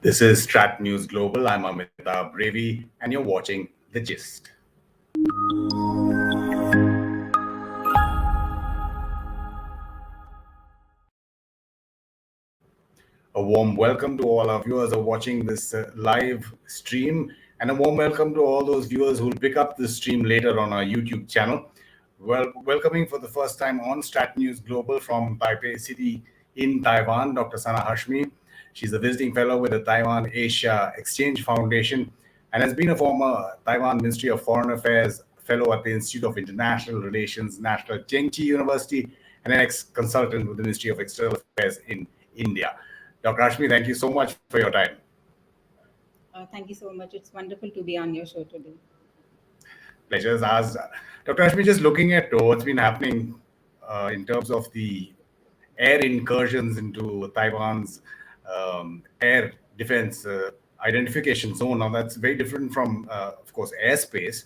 This is StratNewsGlobal. I'm Amitabh, Revi, and you're watching The Gist. A warm welcome to all our viewers who are watching this live stream, and a warm welcome to all those viewers who will pick up this stream later on our YouTube channel. Welcoming for the first time on StratNewsGlobal from Taipei City in Taiwan, Dr. Sana Hashmi. She's a visiting fellow with the Taiwan-Asia Exchange Foundation and has been a former Taiwan Ministry of Foreign Affairs fellow at the Institute of International Relations, National Chengchi University, and an ex-consultant with the Ministry of External Affairs in India. Dr. Hashmi, thank you so much for your time. Thank you so much. It's wonderful to be on your show today. Pleasure is ours. Dr. Hashmi, just looking at what's been happening in terms of the air incursions into Taiwan's air defense identification zone. Now, that's very different from, of course, airspace.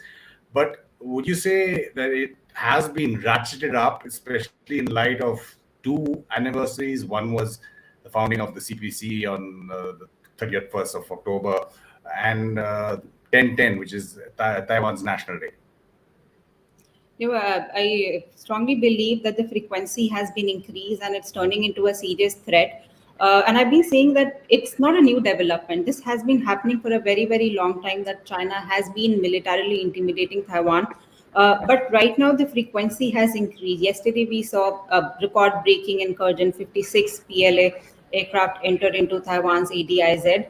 But would you say that it has been ratcheted up, especially in light of two anniversaries? One was the founding of the CPC on the 31st of October, and 10/10, which is Taiwan's National Day. I strongly believe that the frequency has been increased and it's turning into a serious threat. And I've been saying that it's not a new development. This has been happening for a very, very long time, that China has been militarily intimidating Taiwan. But right now, the frequency has increased. Yesterday, we saw a record-breaking incursion. 56 PLA aircraft entered into Taiwan's ADIZ.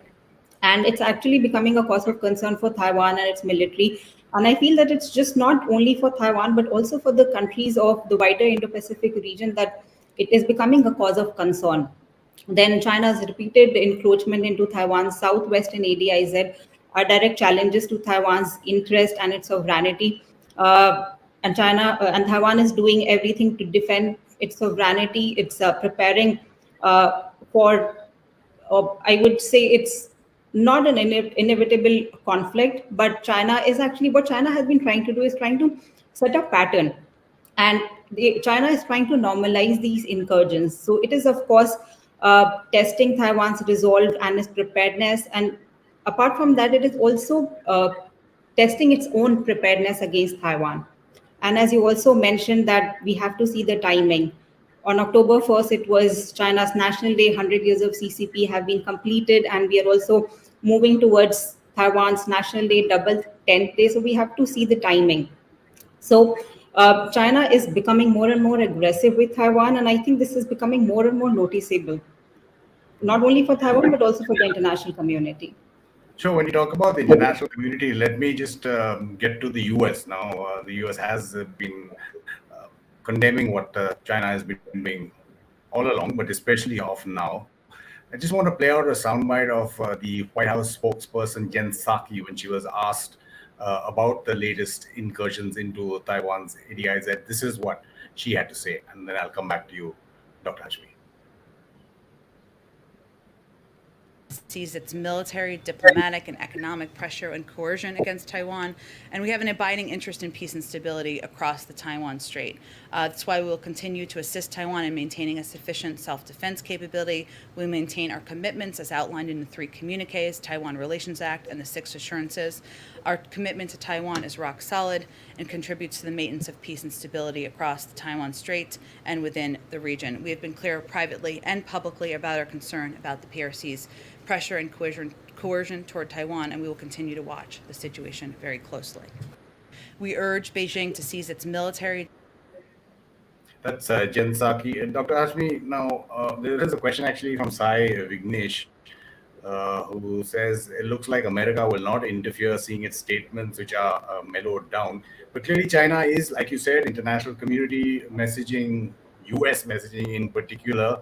And it's actually becoming a cause of concern for Taiwan and its military. And I feel that it's just not only for Taiwan, but also for the countries of the wider Indo-Pacific region, that it is becoming a cause of concern. Then China's repeated encroachment into Taiwan's southwest and ADIZ are direct challenges to Taiwan's interest and its sovereignty. And Taiwan is doing everything to defend its sovereignty. It's preparing for, I would say, it's not an inevitable conflict, but China is actually, what China has been trying to do is trying to set a pattern. And China is trying to normalize these incursions. So it is, of course, testing Taiwan's resolve and its preparedness. And apart from that, it is also testing its own preparedness against Taiwan. And as you also mentioned, that we have to see the timing. On October 1st, it was China's National Day. 100 years of CCP have been completed, and we are also moving towards Taiwan's National Day, double 10th day. So we have to see the timing. So China is becoming more and more aggressive with Taiwan, and I think this is becoming more and more noticeable, not only for Taiwan, but also for the international community. Sure. When you talk about the international community, let me just get to the US now. The US has been condemning what China has been doing all along, but especially off now. I just want to play out a soundbite of the White House spokesperson Jen Psaki when she was asked about the latest incursions into Taiwan's ADIZ. This is what she had to say, and then I'll come back to you, Dr. Hashmi. Sees its military, diplomatic, and economic pressure and coercion against Taiwan, and we have an abiding interest in peace and stability across the Taiwan Strait. That's why we will continue to assist Taiwan in maintaining a sufficient self-defense capability. We maintain our commitments as outlined in the 3 communiques, Taiwan Relations Act, and the 6 assurances. Our commitment to Taiwan is rock solid and contributes to the maintenance of peace and stability across the Taiwan Strait and within the region. We have been clear privately and publicly about our concern about the PRC's pressure and coercion toward Taiwan, and we will continue to watch the situation very closely. We urge Beijing to seize its military. That's Jen Psaki. Dr. Hashmi, now there is a question actually from Sai Vignesh, who says it looks like America will not interfere, seeing its statements which are mellowed down. But clearly China is, like you said, international community messaging, US messaging in particular.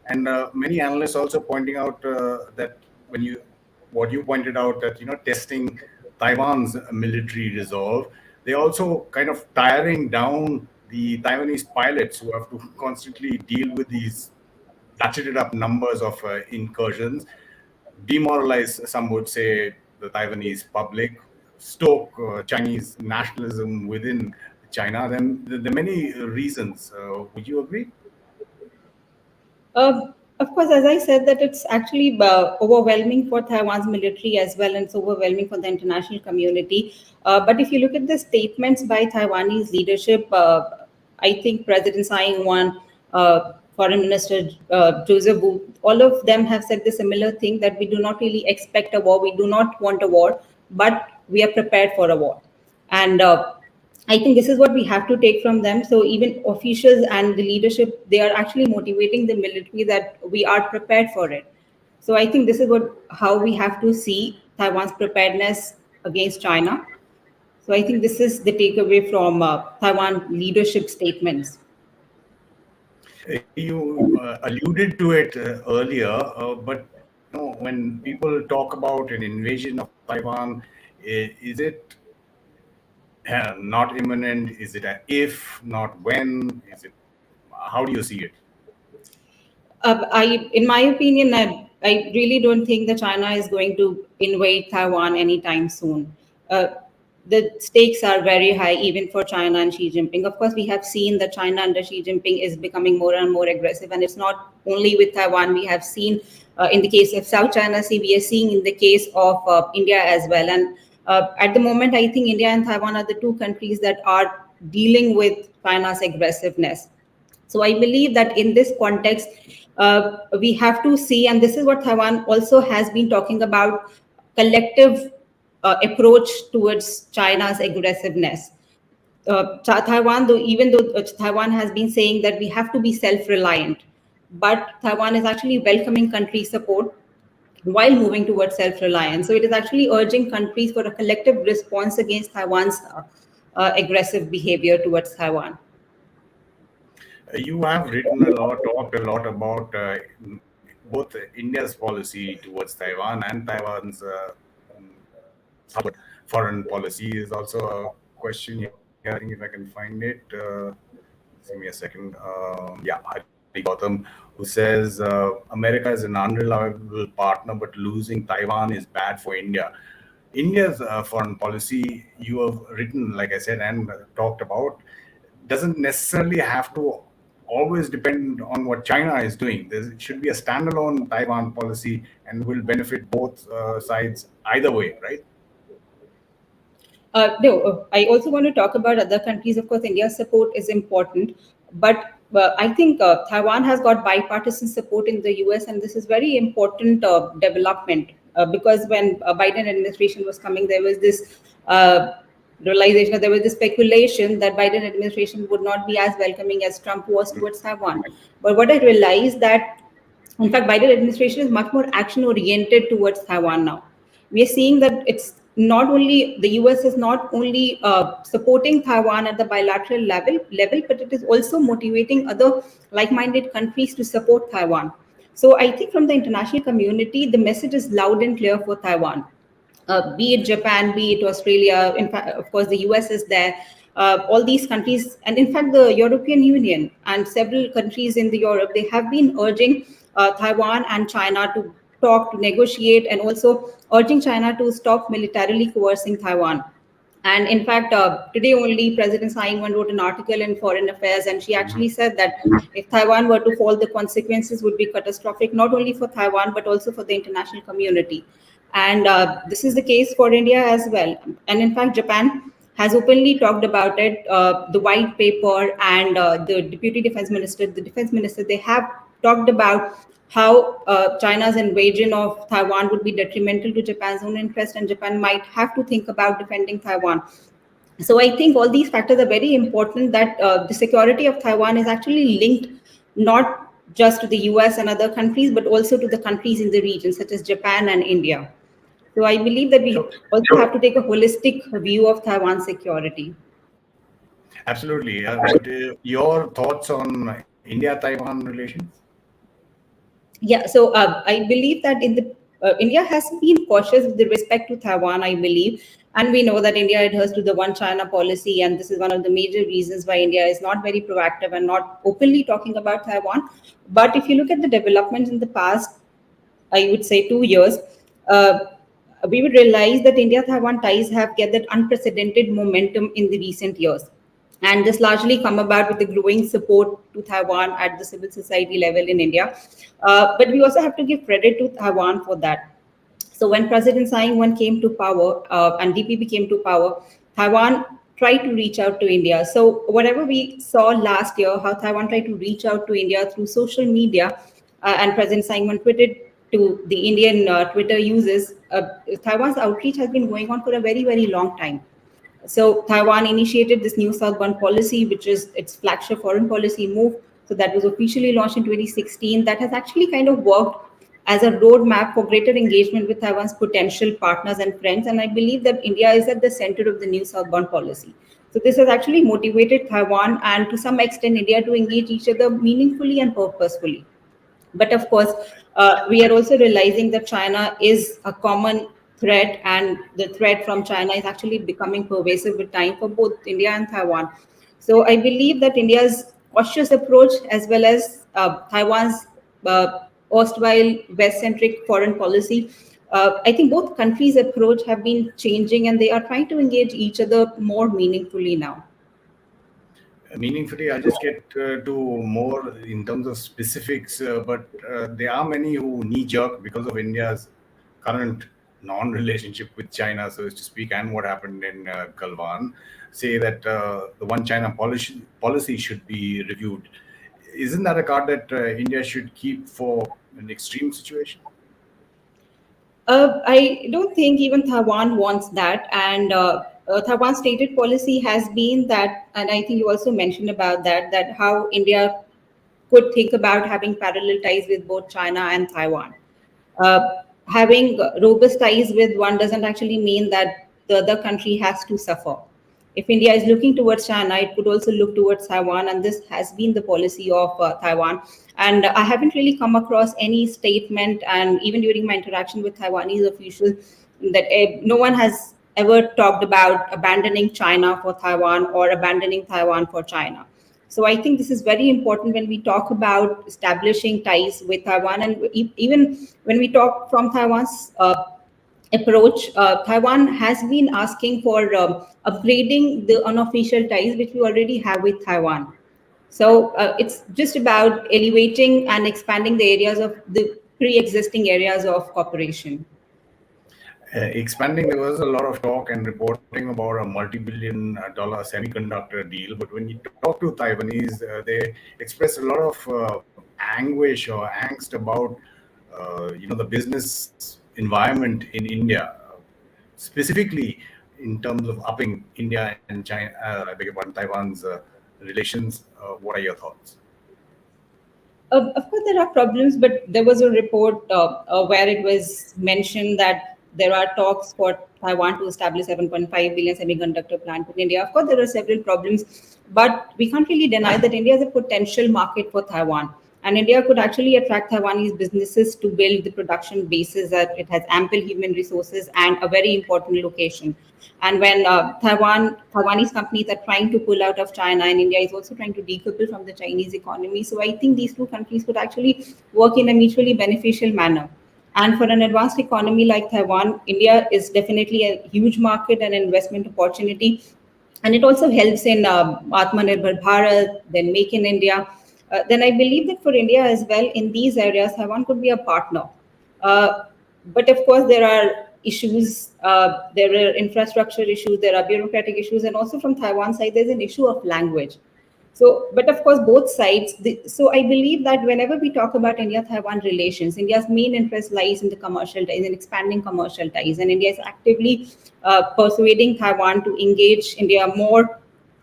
And many analysts also pointing out that what you pointed out, that testing Taiwan's military resolve, they're also kind of tiring down the Taiwanese pilots who have to constantly deal with these ratcheted up numbers of incursions, demoralize, some would say, the Taiwanese public, stoke Chinese nationalism within China. Then there are many reasons. Would you agree? Of course, as I said, that it's actually overwhelming for Taiwan's military as well, and it's overwhelming for the international community. But if you look at the statements by Taiwanese leadership, I think President Tsai Ing-wen, Foreign Minister Joseph Wu, all of them have said the similar thing, that we do not really expect a war, we do not want a war, but we are prepared for a war. And I think this is what we have to take from them. So even officials and the leadership, they are actually motivating the military that we are prepared for it. So I think this is what how we have to see Taiwan's preparedness against China. So I think this is the takeaway from Taiwan leadership statements. You alluded to it earlier, but when people talk about an invasion of Taiwan, is it not imminent? Is it a if, not when? Is it? How do you see it? In my opinion, I really don't think that China is going to invade Taiwan anytime soon. Uh, the stakes are very high, even for China and Xi Jinping. Of course, we have seen that China under Xi Jinping is becoming more and more aggressive, and it's not only with Taiwan. We have seen in the case of South China Sea, we are seeing in the case of India as well. And at the moment, I think India and Taiwan are the two countries that are dealing with China's aggressiveness. So I believe that in this context, we have to see, and this is what Taiwan also has been talking about, collective approach towards China's aggressiveness. Taiwan, though, even though Taiwan has been saying that we have to be self-reliant, but Taiwan is actually welcoming country support while moving towards self-reliance. So it is actually urging countries for a collective response against Taiwan's aggressive behavior towards Taiwan. You have written a lot, talked a lot about both India's policy towards Taiwan and Taiwan's foreign policy. Is also a question here. I think if I can find it, give me a second. Yeah, Hari Gautam, who says America is an unreliable partner, but losing Taiwan is bad for India. India's foreign policy, you have written, like I said, and talked about, doesn't necessarily have to always depend on what China is doing. There should be a standalone Taiwan policy and will benefit both sides either way, right? No, I also want to talk about other countries. Of course, India's support is important, but I think Taiwan has got bipartisan support in the US, and this is very important development because when Biden administration was coming, there was this realization, there was this speculation that Biden administration would not be as welcoming as Trump was towards Taiwan. But what I realized that, in fact, Biden administration is much more action oriented towards Taiwan now. We are seeing that it's not only the US is not only supporting Taiwan at the bilateral level, but it is also motivating other like-minded countries to support Taiwan. So I think from the international community, the message is loud and clear for Taiwan. Be it Japan, be it Australia, in fact, of course, the US is there. All these countries, and in fact, the European Union and several countries in the Europe, they have been urging Taiwan and China to talk, to negotiate, and also urging China to stop militarily coercing Taiwan. And in fact, today only President Tsai Ing-wen wrote an article in Foreign Affairs, and she actually said that if Taiwan were to fall, the consequences would be catastrophic, not only for Taiwan, but also for the international community. And this is the case for India as well. And in fact, Japan has openly talked about it. The white paper and the deputy defense minister, the defense minister, they have talked about how China's invasion of Taiwan would be detrimental to Japan's own interest, and Japan might have to think about defending Taiwan. So I think all these factors are very important, that the security of Taiwan is actually linked not just to the US and other countries, but also to the countries in the region, such as Japan and India. So I believe that we also have to take a holistic view of Taiwan's security. Absolutely. But your thoughts on India-Taiwan relations? Yeah, so I believe that in the India has been cautious with respect to Taiwan, I believe, and we know that India adheres to the One China policy, and this is one of the major reasons why India is not very proactive and not openly talking about Taiwan. But if you look at the developments in the past, I would say 2 years, uh, we would realize that India-Taiwan ties have gathered unprecedented momentum in the recent years. and this largely come about with the growing support to Taiwan at the civil society level in India. But we also have to give credit to Taiwan for that. So when President Tsai Ing-wen came to power and DPP came to power, Taiwan tried to reach out to India. So whatever we saw last year, how Taiwan tried to reach out to India through social media, and President Tsai Ing-wen tweeted to the Indian Twitter users, Taiwan's outreach has been going on for a very, very long time. So Taiwan initiated this new southbound policy, which is its flagship foreign policy move. So that was officially launched in 2016. That has actually kind of worked as a roadmap for greater engagement with Taiwan's potential partners and friends. And I believe that India is at the center of the new southbound policy. So this has actually motivated Taiwan and to some extent India to engage each other meaningfully and purposefully. But of course, we are also realizing that China is a common threat, and the threat from China is actually becoming pervasive with time for both India and Taiwan. So I believe that India's cautious approach, as well as Taiwan's erstwhile West-centric foreign policy, I think both countries' approach have been changing, and they are trying to engage each other more meaningfully now. Meaningfully, I'll just get to more in terms of specifics, but there are many who knee jerk because of India's current non-relationship with China, so to speak, and what happened in Galwan, say that the one China policy should be reviewed. Isn't that a card that India should keep for an extreme situation? I don't think even Taiwan wants that. And Taiwan's stated policy has been that, and I think you also mentioned about that, that how India could think about having parallel ties with both China and Taiwan. Having robust ties with one doesn't actually mean that the other country has to suffer. If India is looking towards China, it could also look towards Taiwan, and this has been the policy of Taiwan. And I haven't really come across any statement, and even during my interaction with Taiwanese officials, that no one has ever talked about abandoning China for Taiwan or abandoning Taiwan for China. So I think this is very important when we talk about establishing ties with Taiwan, and even when we talk from Taiwan's approach, Taiwan has been asking for upgrading the unofficial ties which we already have with Taiwan. So it's just about elevating and expanding the areas of the pre-existing areas of cooperation. Expanding, there was a lot of talk and reporting about a multi-billion dollar semiconductor deal. But when you talk to Taiwanese, they express a lot of anguish or angst about the business environment in India, specifically in terms of upping India and China, I beg your pardon, Taiwan's relations. What are your thoughts? Of course, there are problems, but there was a report where it was mentioned that there are talks for Taiwan to establish 7.5 billion semiconductor plant in India. Of course, there are several problems, but we can't really deny that India is a potential market for Taiwan. And India could actually attract Taiwanese businesses to build the production bases that it has ample human resources and a very important location. And when Taiwanese companies are trying to pull out of China, and India is also trying to decouple from the Chinese economy. So I think these two countries could actually work in a mutually beneficial manner. And for an advanced economy like Taiwan, India is definitely a huge market and investment opportunity. And it also helps in Atmanirbhar Bharat, then Make in India. Then I believe that for India as well, in these areas, Taiwan could be a partner. Uh, but of course, there are issues, there are infrastructure issues, there are bureaucratic issues, and also from Taiwan side, there's an issue of language. So, but of course, both sides. So, I believe that whenever we talk about India-Taiwan relations, India's main interest lies in the commercial ties, in expanding commercial ties, and India is actively persuading Taiwan to engage India more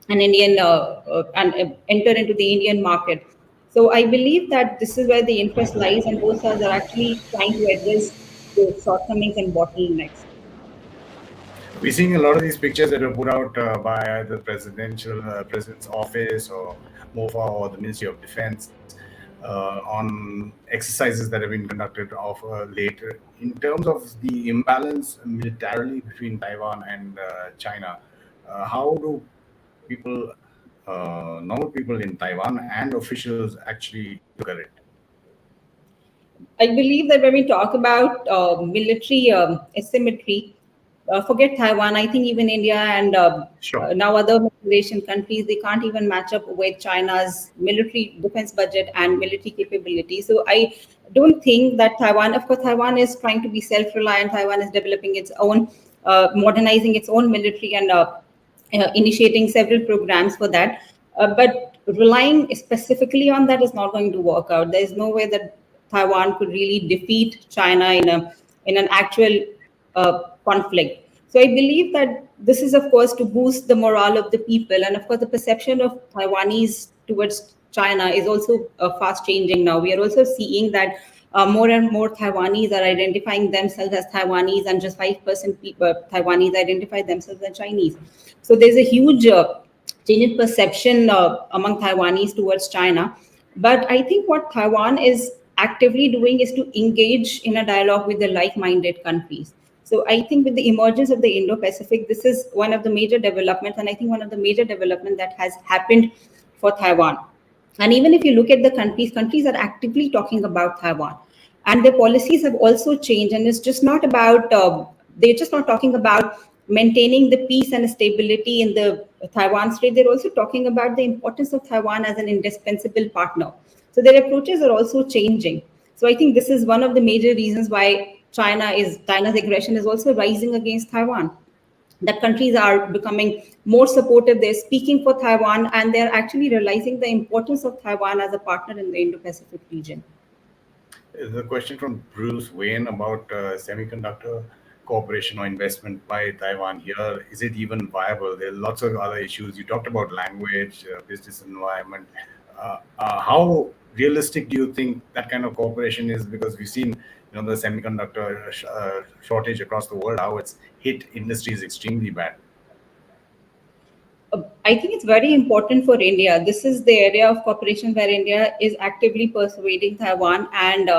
and enter into the Indian market. So, I believe that this is where the interest lies, and both sides are actually trying to address the shortcomings and bottlenecks. We're seeing a lot of these pictures that were put out by the president's office or MOFA or the Ministry of Defense on exercises that have been conducted of later. In terms of the imbalance militarily between Taiwan and China, how do people, normal people in Taiwan and officials actually look at it? I believe that when we talk about military asymmetry, forget Taiwan. I think even India and Sure. now other Middle Asian countries, they can't even match up with China's military defense budget and military capability. So I don't think that Taiwan, of course, Taiwan is trying to be self-reliant. Taiwan is developing its own, modernizing its own military and initiating several programs for that. But relying specifically on that is not going to work out. There is no way that Taiwan could really defeat China in an actual conflict. So I believe that this is, of course, to boost the morale of the people, and of course, the perception of Taiwanese towards China is also fast changing now. We are also seeing that more and more Taiwanese are identifying themselves as Taiwanese, and just 5% people Taiwanese identify themselves as Chinese. So there's a huge change in perception among Taiwanese towards China. But I think what Taiwan is actively doing is to engage in a dialogue with the like-minded countries. So I think with the emergence of the Indo-Pacific, this is one of the major developments, and I think one of the major developments that has happened for Taiwan. And even if you look at the countries are actively talking about Taiwan, and their policies have also changed. And it's just not about they're just not talking about maintaining the peace and stability in the Taiwan Strait. They're also talking about the importance of Taiwan as an indispensable partner. So their approaches are also changing. So I think this is one of the major reasons why China's aggression is also rising against Taiwan, that countries are becoming more supportive. They're speaking for Taiwan, and they're actually realizing the importance of Taiwan as a partner in the Indo-Pacific region. There's a question from Bruce Wayne about semiconductor cooperation or investment by Taiwan here. Is it even viable? There are lots of other issues. You talked about language, business environment. How realistic do you think that kind of cooperation is? Because we've seen, the semiconductor shortage across the world, how it's hit industries extremely bad. I think it's very important for India. This is the area of cooperation where India is actively persuading Taiwan. And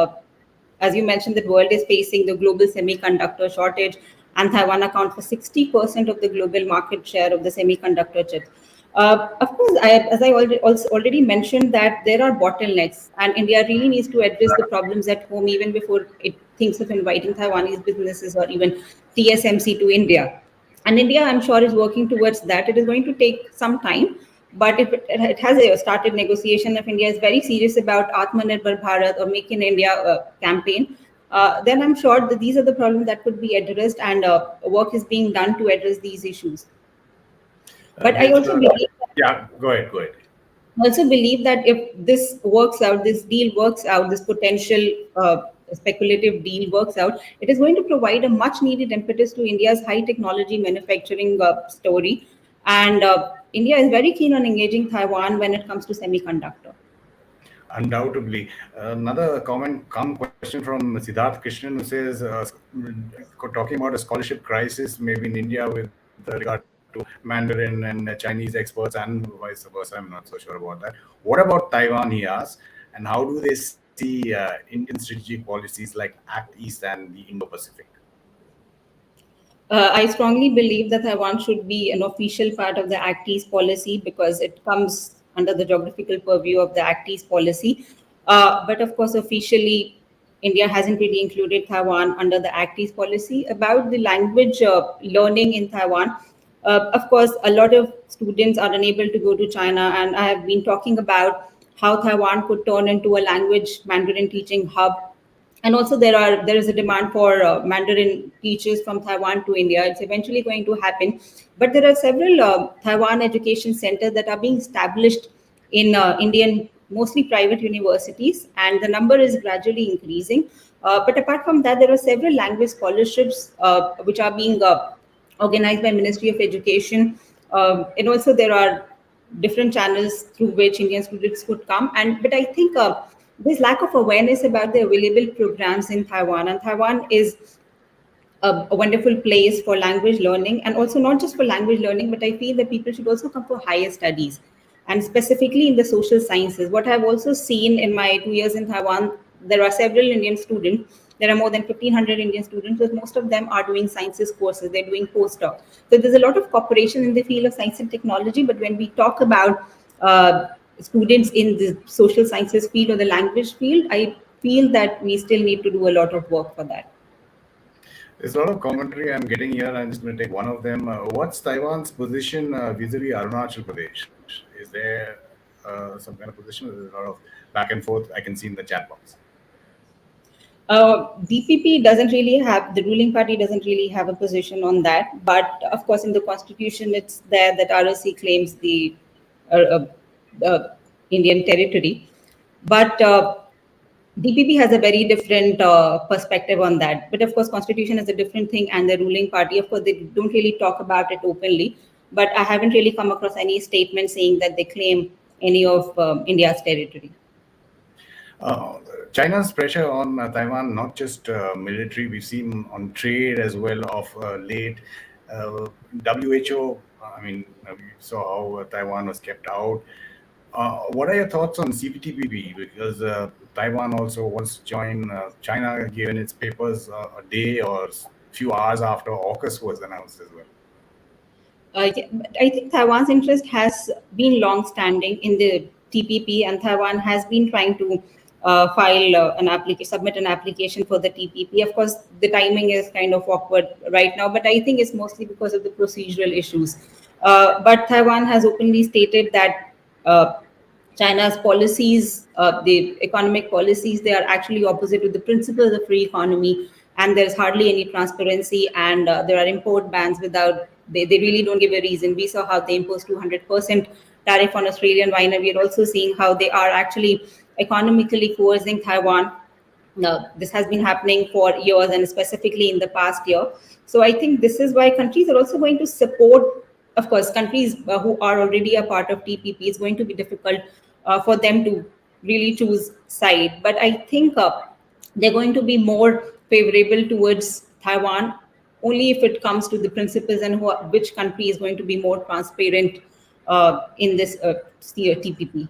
as you mentioned, the world is facing the global semiconductor shortage, and Taiwan accounts for 60% of the global market share of the semiconductor chips. Of course, as I already mentioned, that there are bottlenecks, and India really needs to address the problems at home even before it thinks of inviting Taiwanese businesses or even TSMC to India. And India, I'm sure, is working towards that. It is going to take some time, but if it has started negotiation, if India is very serious about Atmanirbhar Bharat or Make in India campaign, then I'm sure that these are the problems that could be addressed, and work is being done to address these issues. But I also believe yeah, go ahead. that if this works out, this deal works out, this potential speculative deal works out, it is going to provide a much needed impetus to India's high technology manufacturing story. And India is very keen on engaging Taiwan when it comes to semiconductor. Undoubtedly. Another common question from Siddharth Krishnan, who says, talking about a scholarship crisis, maybe in India with regard to Mandarin and Chinese experts and vice versa. I'm not so sure about that. What about Taiwan, he asks, and how do they see Indian strategic policies like Act East and the Indo-Pacific? I strongly believe that Taiwan should be an official part of the Act East policy because it comes under the geographical purview of the Act East policy. But of course, officially, India hasn't really included Taiwan under the Act East policy. About the language learning in Taiwan, of course, a lot of students are unable to go to China, and I have been talking about how Taiwan could turn into a language Mandarin teaching hub. And also there is a demand for Mandarin teachers from Taiwan to India. It's eventually going to happen, but there are several Taiwan education centers that are being established in Indian, mostly private universities, and the number is gradually increasing. But apart from that, there are several language scholarships which are being organized by Ministry of Education, and also there are different channels through which Indian students could come. But I think there's lack of awareness about the available programs in Taiwan, and Taiwan is a wonderful place for language learning, and also not just for language learning, but I feel that people should also come for higher studies, and specifically in the social sciences. What I've also seen in my 2 years in Taiwan, there are several Indian students. There are more than 1,500 Indian students, but most of them are doing sciences courses. They're doing postdoc. So there's a lot of cooperation in the field of science and technology. But when we talk about students in the social sciences field or the language field, I feel that we still need to do a lot of work for that. There's a lot of commentary I'm getting here. I'm just going to take one of them. What's Taiwan's position vis-a-vis Arunachal Pradesh? Is there some kind of position? There's a lot of back and forth I can see in the chat box. DPP doesn't really have, the ruling party doesn't really have a position on that. But of course, in the constitution, it's there that ROC claims the uh, Indian territory. But DPP has a very different perspective on that. But of course, constitution is a different thing, and the ruling party, of course, they don't really talk about it openly. But I haven't really come across any statement saying that they claim any of India's territory. China's pressure on Taiwan, not just military, we've seen on trade as well of late. WHO, we saw how Taiwan was kept out. What are your thoughts on CPTPP? Because Taiwan also wants to join China, given its papers a day or few hours after AUKUS was announced as well. Yeah, I think Taiwan's interest has been long-standing in the TPP, and Taiwan has been trying to submit an application for the TPP. Of course, the timing is kind of awkward right now, but I think it's mostly because of the procedural issues. But Taiwan has openly stated that China's policies, the economic policies, they are actually opposite to the principles of free economy, and there's hardly any transparency, and there are import bans without, they really don't give a reason. We saw how they imposed 200% tariff on Australian wine, and we're also seeing how they are actually economically coercing Taiwan. Now, this has been happening for years, and specifically in the past year. So I think this is why countries are also going to support. Of course, countries who are already a part of TPP, is going to be difficult for them to really choose side. But I think they're going to be more favorable towards Taiwan only if it comes to the principles and which country is going to be more transparent in this TPP.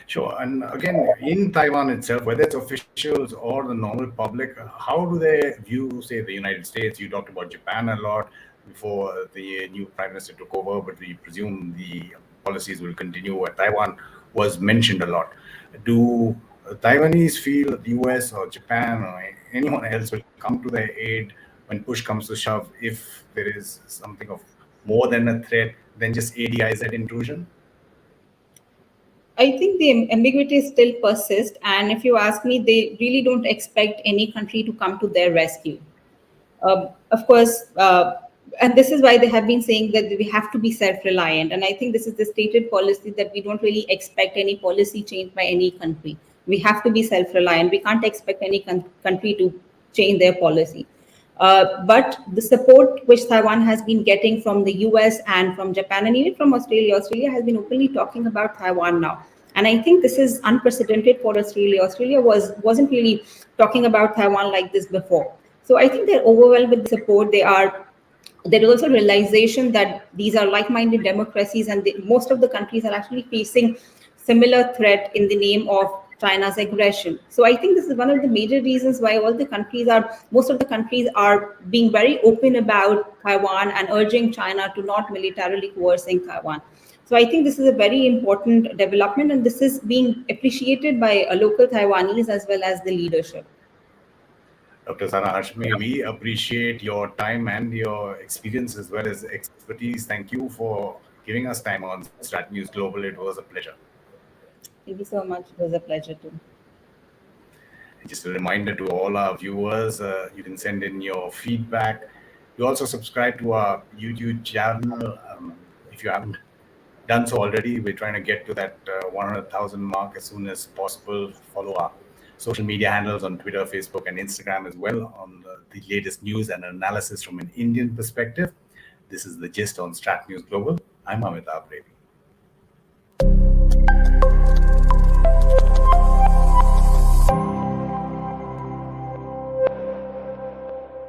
Sure. And again, in Taiwan itself, whether it's officials or the normal public, how do they view, say, the United States? You talked about Japan a lot before the new prime minister took over, but we presume the policies will continue. Taiwan was mentioned a lot. Do Taiwanese feel the US or Japan or anyone else will come to their aid when push comes to shove if there is something of more than a threat than just ADIZ intrusion? I think the ambiguity still persists, and if you ask me, they really don't expect any country to come to their rescue. Of course, and this is why they have been saying that we have to be self-reliant. And I think this is the stated policy that we don't really expect any policy change by any country. We have to be self-reliant. We can't expect any country to change their policy. But the support which Taiwan has been getting from the US and from Japan and even from Australia, Australia has been openly talking about Taiwan now. And I think this is unprecedented for Australia. Australia wasn't really talking about Taiwan like this before. So I think they're overwhelmed with support. There is also realization that these are like-minded democracies, and most of the countries are actually facing similar threat in the name of China's aggression. So I think this is one of the major reasons why most of the countries are being very open about Taiwan and urging China to not militarily coercing Taiwan. So I think this is a very important development, and this is being appreciated by local Taiwanese as well as the leadership. Dr. Sana Hashmi, we appreciate your time and your experience as well as expertise. Thank you for giving us time on StratNewsGlobal. It was a pleasure. Thank you so much. It was a pleasure too. Just a reminder to all our viewers, you can send in your feedback. You also subscribe to our YouTube channel. If you haven't done so already, we're trying to get to that 100,000 mark as soon as possible. Follow our social media handles on Twitter, Facebook, and Instagram as well on the latest news and analysis from an Indian perspective. This is The Gist on StratNewsGlobal. I'm Amitabh Revi.